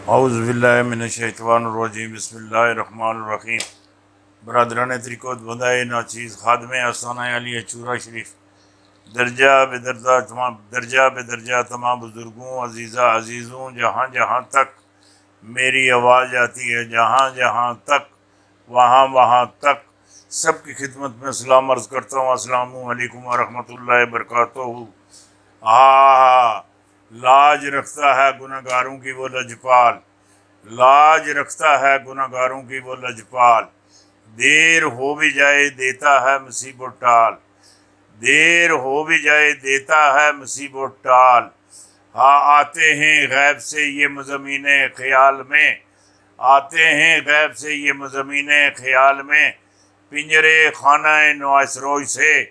औज़ुबिल्लाहिमिनश्शैतानिर्रजीम बिस्मिल्लाहिर्रहमानिर्रहीम। बरदरान तरीक़त बंदाए नाचीज़ खादमे आस्ताना अली चूरा शरीफ दर्जा बेदर्जा तमाम बुज़ुर्गों अज़ीज़ा अज़ीज़ों जहाँ जहाँ तक मेरी आवाज़ आती है, जहाँ जहाँ तक वहाँ वहाँ तक सबकी खिदमत में सलाम अर्ज़ करता हूँ। अस्सलामु अलैकुम वरहमतुल्लाहि वबरकातुहू। लाज रखता है गुनहगारों की वो लजपाल, लाज रखता है गुनहगारों की वो लजपाल। देर हो भी जाए देता है मुसीबत टाल, देर हो भी जाए देता है मुसीबत टाल। हाँ आते हैं गैब से ये मज़मीने ख्याल में, आते हैं गैब से ये मज़मीने ख्याल में। पिंजरे खाना नवासरोज से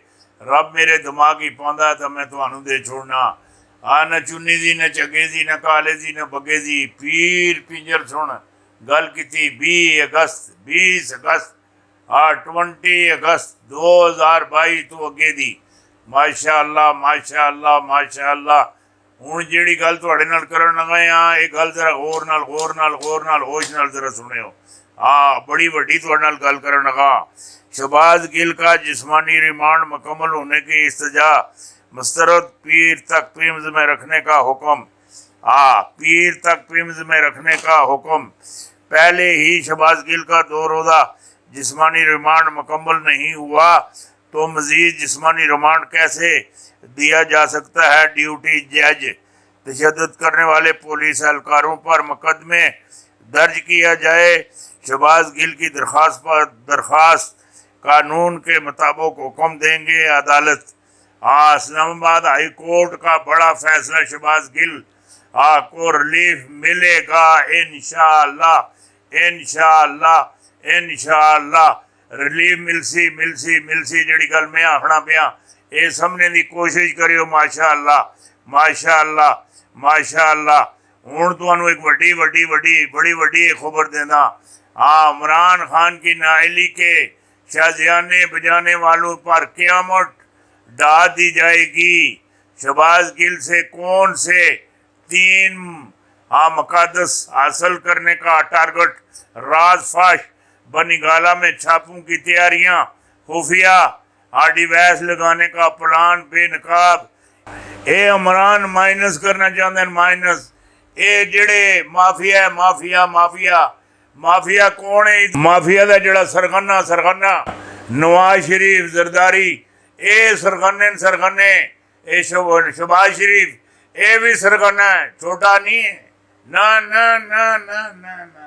रब मेरे दिमागी पाँदा तो मैं तुहानू दे छोड़ना। न चुनी दी न चगे दी न काले दी न बगे दी। पीर पिंजर सुन गल की 20 अगस्त 20 अगस्त 2022 तो अगे दी। माशाअल्लाह माशाअल्लाह माशाअल्लाह। हुण जिहड़ी गल तुहाडे नाल करन लगा हाँ, ये गल जरा गौर नाल होश नाल जरा सुनियो। बड़ी वड्डी तुहाडे नाल गल करन लगा। शहबाज गिल का जिस्मानी रिमांड मुकम्मल होने की इस्तजा, मुस्तरद पीर तक पिम्स में रखने का हुक्म। पीर तक पिम्स में रखने का हुक्म। पहले ही शहबाज गिल का 2 रोज़ा जिस्मानी रिमांड मुकम्मल नहीं हुआ तो मज़ीद जिस्मानी रिमांड कैसे दिया जा सकता है। ड्यूटी जज तशद्दुद करने वाले पुलिस एहलकारों पर मुकदमे दर्ज किया जाए। शहबाज गिल की दरख्वास्त कानून के मुताबिक हुक्म देंगे अदालत। इस्लामाबाद हाई कोर्ट का बड़ा फैसला, शहबाज गिल को रिलीफ मिलेगा इंशाअल्लाह इंशाअल्लाह इंशाअल्लाह। रिलीफ मिलसी जिहड़ी गल मैं आखना पिया ये समझने की कोशिश करियो। माशाअल्लाह माशाअल्लाह माशाअल्लाह। हुण तुहानू एक बड़ी वड्डी खबर देना। इमरान खान की नाअहली के शाजियाने बजाने वालों पर क़यामत ढा दी जाएगी। शहबाज गिल से कौन से 3 मकादस हासिल करने का टारगेट, राज फाश बनिगाला में छापों की तैयारियां, खुफिया डिवाइस लगाने का प्लान बेनकाब। ये इमरान माइनस करना चाहते हैं माइनस। ये जेड़े माफिया माफिया माफिया माफिया कौन है? माफिया का जोड़ा सरगना नवाज शरीफ जरदारी, ये सरगने ये शहबाज शरीफ ये भी सरगना है, छोटा नहीं है। ना ना ना ना ना ना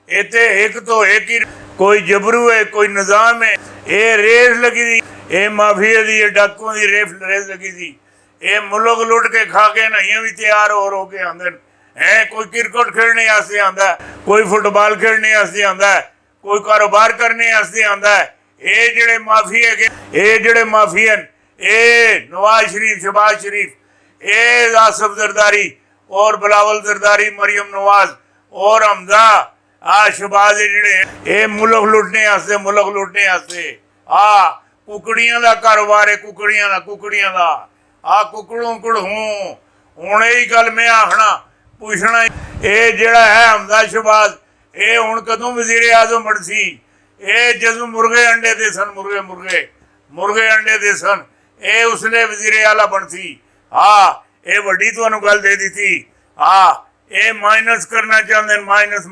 इतने एक तो एक ही कोई जबरू है कोई निज़ाम है। ये रेस लगी थी, ये माफिया दी ये डाकुओं की रेस लगी थी। ये मुल्क लुट के खा के नहीं भी तैयार हो के आंदे हैं। कोई क्रिकेट खेलने वास्ते आंदा है, कोई फुटबॉल खेलने वास्ते आंदा है, कोई कारोबार करने वास्ते आंदा है। ये जेड़े माफिया ये जेड़े माफियन ये नवाज शरीफ शहबाज शरीफ ये आसफ जरदारी और बिलावल जरदारी मरियम नवाज और हमजा शहबाज जेड़े ये मुल्क लुटने वास्ते कुकड़ियां का कारोबार है। कुकड़ियां का कुकड़ों हूँ हूँ यही गल मैं आखना पूछना ये जेड़ा है हमजा शहबाज ये हूँ कदों वजीर आजम बनसी। ये जदों मुर्गे अंडे दे सन मुर्गे अंडे दे सन ये उसने वजीर आला बनसी। ये वड्डी तुहानू गल दे दी थी। ये माइनस करना चाहते माइनस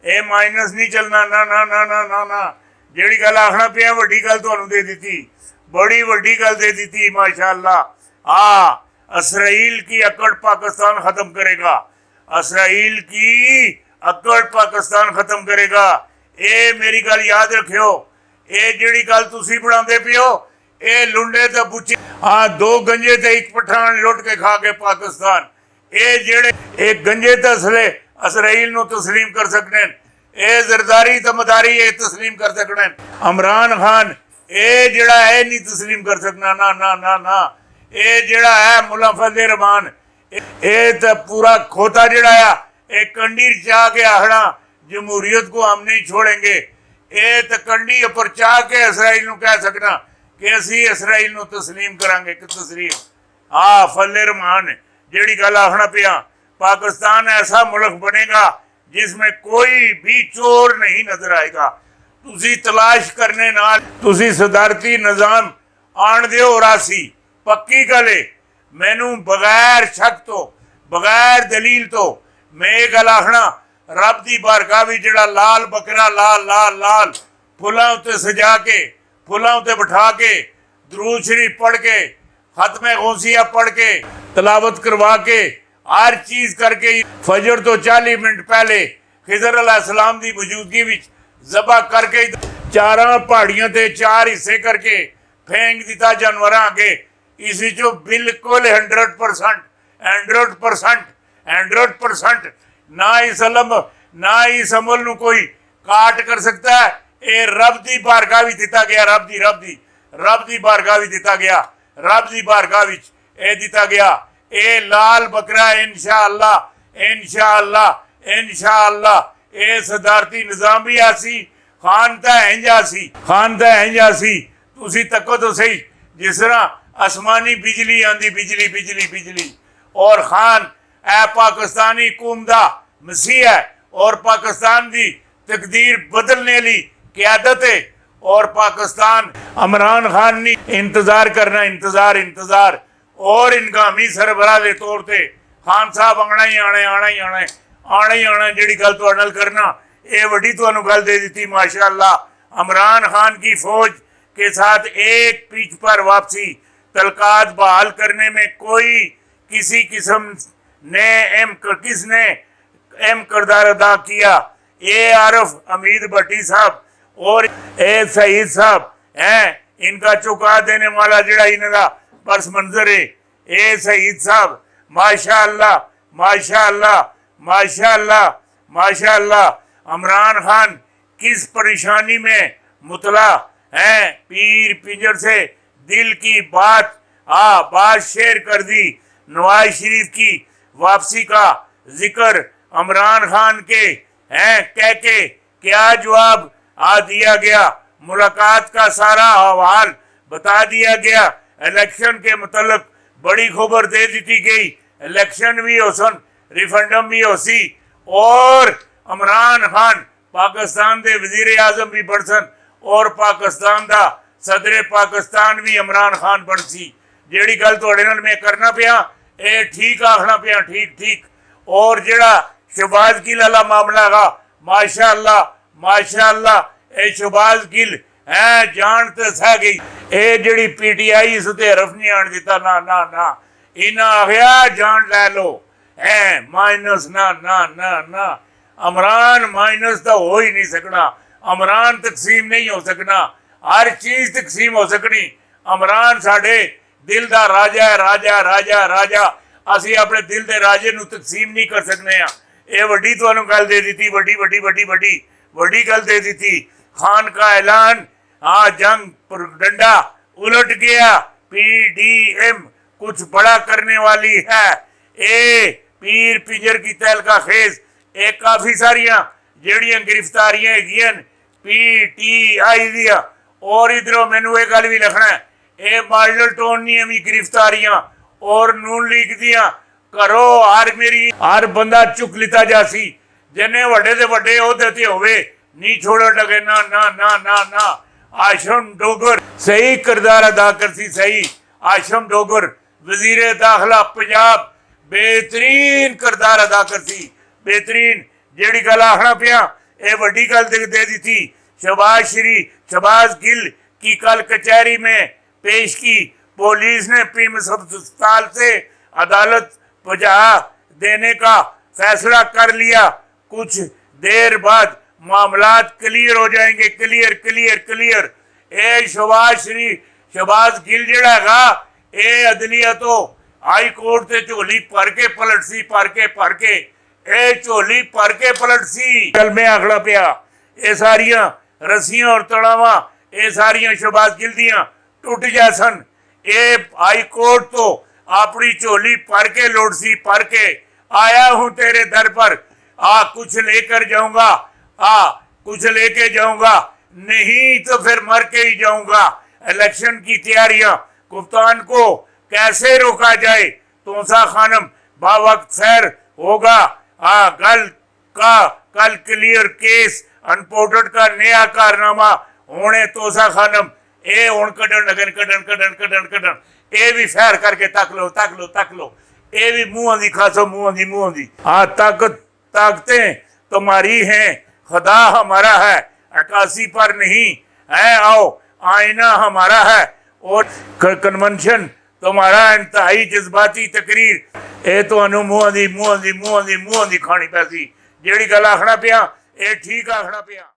ये माइनस नहीं चलना। ना ना ना ना ना ना जेड़ी गल आखना पिया वड्डी गल तुहानू दे दी थी, बड़ी वड्डी गल दे दी थी। माशाअल्लाह इसराइल की अकड़ पाकिस्तान खत्म करेगा। इसराइल की अकड़ पाकिस्तान खत्म करेगा। ये मेरी गल याद रखियो। ये जिहड़ी गल तुसी बनाते पियो ये लुंडे ते बुच्चे 2 गंजे ते 1 पठान लुट के खा के पाकिस्तान। ये जेड़े एक गंजे ते असले इसराइल नू तस्लीम कर सकने, ये जरदारी ते मदारी ये तस्लीम कर सकने। इमरान खान ये जेड़ा है नहीं तस्लीम कर सकना। ना ना ना ना ये जेड़ा है मुल्ला फजल रहमान ये तो पूरा खोता जेड़ा है एक कंडी चाह के आखना जमहूरियत को हम नहीं छोड़ेंगे। ये तो कंडी पर चाह के इसराइल नू कह सकना कि असी इसराइल नू तस्लीम करांगे कि तस्लीम। फजल रहमान जेड़ी गल आखना पिया पाकिस्तान ऐसा मुल्क बनेगा जिसमें कोई भी चोर नहीं नजर आएगा। तुसी तलाश करने नाल तुसी सदारती निज़ाम आण दिओ रासी पक्की गल है। मैनू बगैर शक तो बगैर दलील तो मैं ये गल आखना, रब की बारगाह भी जड़ा लाल बकरा लाल लाल लाल फुलां उत्ते सजा के फुलां उत्ते बिठा के दरूद शरीफ पढ़ के खत्म गौसिया पढ़ के तलावत करवा के हर चीज करके फजर तो 40 मिनट पहले खिजर अलैहिस्सलाम की मौजूदगी विच ज़बह करके चारां पहाड़ियां ते 4 हिस्से करके फेंक दिता जानवरां अगे। इस विचों बिल्कुल 100% ना इस अमल नूं कोई काट कर सकता है। ये रब की बारगाह विच दिता गया, रब की बारगाह विच दिता गया, रब की बारगाह विच ये दिता गया। ये लाल बकरा इंशाअल्लाह ये सदारती निज़ाम भी आसी, खान तां इंज आसी तुसी तको तो सही जिस तरह आसमानी बिजली आंदी बिजली और खान ए पाकिस्तानी कौम दा मसीह है और पाकिस्तान की तकदीर बदलने ली क़यादत है। और पाकिस्तान इमरान खान ने इंतजार करना इंतजार और इनकामी सरबराह के तौर पर खान साहब आना ही आना जी गल तुहाडे नाल करना ये वड्डी तुहानूं गल दे दी। माशाअल्लाह इमरान खान की फौज के साथ एक पिच पर वापसी तलकात बहाल करने में कोई किसी किस्म ने किसने अहम किरदार अदा किया। ए आरफ हमीद भट्टी साहब और ए सईद साहब हैं, इनका चुका देने वाला जड़ा इनका पर्स मंजर है। ए सईद साहब माशाअल्लाह माशाअल्लाह माशाअल्लाह माशाअल्लाह इमरान खान किस परेशानी में मुतला है, पीर पिंजर से दिल की बात शेयर कर दी। नवाज शरीफ की वापसी का जिक्र इमरान खान के हैं कह के क्या जवाब दिया गया। मुलाकात का सारा हवाल बता दिया गया। इलेक्शन के मुतल्लिक बड़ी खबर दे दी गई। इलेक्शन भी हो सन, रिफरेंडम भी हो सी और इमरान खान पाकिस्तान के वजीर आजम भी बन सन और पाकिस्तान का सदर पाकिस्तान भी इमरान खान बन सी। जिहड़ी गल तुहाडे नाल मैं करना पिया ये ठीक आखना पिया ठीक। और जिहड़ा शहबाज गिल वाला मामला है माशाअल्लाह ये शहबाज गिल है जान तो सह गई। ये जिहड़ी PTI इस ते हरफ नहीं आन दिता ना इन्हें आखिया जान लै लो है माइनस ना इमरान माइनस तो हो ही नहीं सकना। इमरान तकसीम नहीं हो सकना, हर चीज तकसीम हो सकनी। इमरान साडे दिल का राजा है, राजा असी अपने दिल के राजे नूं तकसीम नहीं कर सकने। ये वड्डी तुहानूं गल दे दी, वड्डी गल दे दी। खान का ऐलान जंग पर डंडा उलट गया। PDM कुछ बड़ा करने वाली है। ए पीर पिंजर की तहलका खेज एक काफ़ी सारिया जड़ियाँ गिरफ्तारियां हैगियां PTI दिया। और इधरों मैनू ये गल भी लिखना है ये मॉडल टाउन भी गिरफ्तारियां और नून लीग दियां करो हर बंदा चुक लिता जासी जिन्हें वड्डे ते वड्डे ओहदे ते होवे नहीं छोड़न लगे ना। आशम डोगर सही किरदार अदा करती सही। आशम डोगर वजीर दाखिला पंजाब बेहतरीन किरदार अदा करती बेहतरीन। जेड़ी गल आखना पिया ये वड्डी गल दे दी थी। शहबाज गिल की कल कचहरी में पेश की। पुलिस ने पीएम अस्पताल से अदालत पहुंचा देने का फैसला कर लिया। कुछ देर बाद मामलात क्लियर हो जाएंगे। क्लियर। ए शहबाज गिल जड़ा है ये अदलिया तो हाई कोर्ट से झोली भर के पलट के ए झोली भर के पलट सी। कल मैं आखड़ा पिया ये सारिया रस्सियां और तड़ावा ये सारिया शहबाज गिल दियां टूट जा सन। ये हाई कोर्ट तो अपनी झोली भर के लोट सी भर के आया हूं तेरे दर पर कुछ लेकर जाऊंगा कुछ लेके जाऊंगा नहीं तो फिर मर के ही जाऊंगा। इलेक्शन की तैयारियां कप्तान को कैसे रोका जाए। तोसा खानम बावक्त खैर होगा। हाँ गल का कल क्लियर केस अनपोर्टेड का नया कारनामा होने तोसा खानम ए हुण कढन लगन कढन ए भी फैर करके तक लो ए भी मुंह दी खासो मुंह दी। हाँ ताकतें तुम्हारी हैं, खुदा हमारा है, अक्कासी पर नहीं है, आओ आईना हमारा है और कन्वेंशन तुम्हारा इंतहाई जज्बाती तकरीर। ए तो अनु मुंह दी खानी पैसी जेड़ी गल आखना पिया ए ठीक आखना पिया।